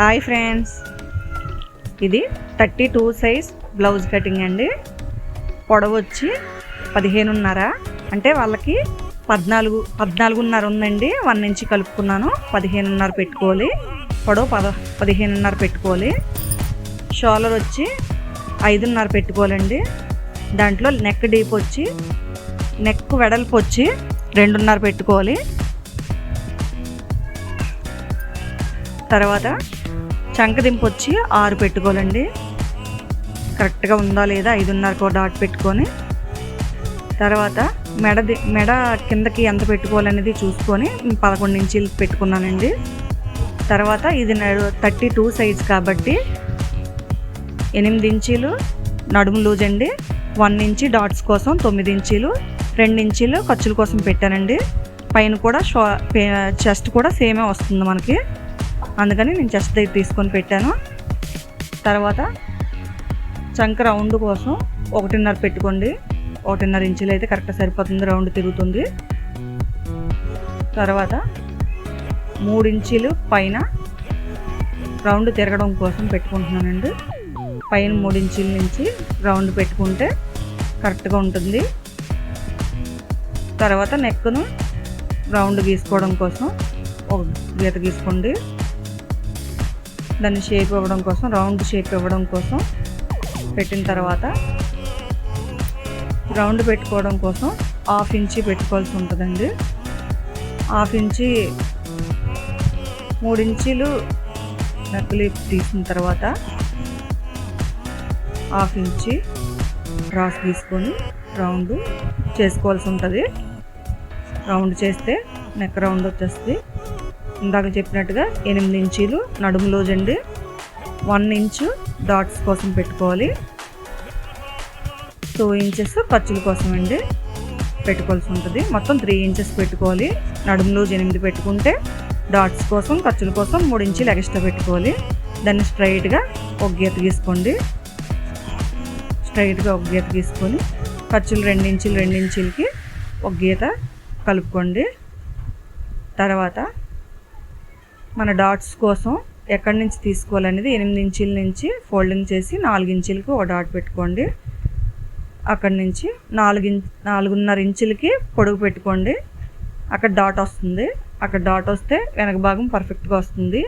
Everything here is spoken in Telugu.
హాయ్ ఫ్రెండ్స్, ఇది 32 సైజ్ బ్లౌజ్ కటింగ్ అండి. పొడవు వచ్చి 15.5, అంటే వాళ్ళకి 14.5 ఉందండి. 1 ఇంచ్ కలుపుకున్నాను. 15.5 పెట్టుకోవాలి. పొడవు 15.5 పెట్టుకోవాలి. షోల్డర్ వచ్చి 5.5 పెట్టుకోవాలండి. దాంట్లో నెక్ డీప్ వచ్చి నెక్ వెడల్పు వచ్చి 2.5 పెట్టుకోవాలి. తర్వాత చంకదింపు వచ్చి 6 పెట్టుకోవాలండి. కరెక్ట్గా ఉందా లేదా 5.5 డాట్ పెట్టుకొని, తర్వాత మెడ కిందకి ఎంత పెట్టుకోవాలనేది చూసుకొని 11 ఇంచీలు పెట్టుకున్నానండి. తర్వాత ఇది 32 సైజ్ కాబట్టి 8 ఇంచీలు నడుము లూజ్ అండి. 1 ఇంచ్ డాట్స్ కోసం 9 ఇంచీలు, 2 ఇంచీలు ఖర్చుల కోసం పెట్టానండి. పైన కూడా చెస్ట్ కూడా సేమే వస్తుంది మనకి, అందుకని నేను చెస్ట్ దగ్గర తీసుకొని పెట్టాను. తర్వాత చంక రౌండ్ కోసం 1.5 పెట్టుకోండి. 1.5 ఇంచులు అయితే కరెక్ట్గా సరిపోతుంది, రౌండ్ తిరుగుతుంది. తర్వాత 3 ఇంచీలు పైన రౌండ్ తిరగడం కోసం పెట్టుకుంటున్నానండి. పైన 3 ఇంచీల నుంచి రౌండ్ పెట్టుకుంటే కరెక్ట్గా ఉంటుంది. తర్వాత నెక్ను రౌండ్ గీసుకోవడం కోసం ఒక గీత గీసుకోండి. దాన్ని షేప్ ఇవ్వడం కోసం, రౌండ్ షేప్ ఇవ్వడం కోసం పెట్టిన తర్వాత రౌండ్ పెట్టుకోవడం కోసం 1/2 ఇంచ్ పెట్టుకోవాల్సి ఉంటుందండి. 1/2 ఇంచ్ 3 ఇంచీలు నెక్కులు తీసిన తర్వాత 1/2 ఇంచ్ క్రాస్ తీసుకొని రౌండ్ చేసుకోవాల్సి ఉంటుంది. రౌండ్ చేస్తే నెక్ రౌండ్ వచ్చేస్తుంది. ఇందాక చెప్పినట్టుగా 8 ఇంచీలు నడుము లూజ్ అండి. 1 ఇంచ్ డాట్స్ కోసం పెట్టుకోవాలి. 2 ఇంచెస్ ఖర్చుల కోసం అండి పెట్టుకోవాల్సి ఉంటుంది. మొత్తం 3 ఇంచెస్ పెట్టుకోవాలి. నడుము లూజ్ 8 పెట్టుకుంటే డాట్స్ కోసం ఖర్చుల కోసం 3 ఇంచీలు ఎక్స్ట్రా పెట్టుకోవాలి. దాన్ని స్ట్రైట్గా ఒక గీత గీసుకోండి. స్ట్రైట్గా ఒక గీత గీసుకొని ఖర్చులు 2 ఇంచీలకి ఒక గీత కలుపుకోండి. తర్వాత మన డాట్స్ కోసం ఎక్కడి నుంచి తీసుకోవాలనేది 8 ఇంచీల నుంచి ఫోల్డింగ్ చేసి 4 ఇంచీలకి ఒక డాట్ పెట్టుకోండి. అక్కడి నుంచి 4.5 ఇంచులకి పొడుగు పెట్టుకోండి. అక్కడ డాట్ వస్తుంది. అక్కడ డాట్ వస్తే వెనక భాగం పర్ఫెక్ట్గా వస్తుంది.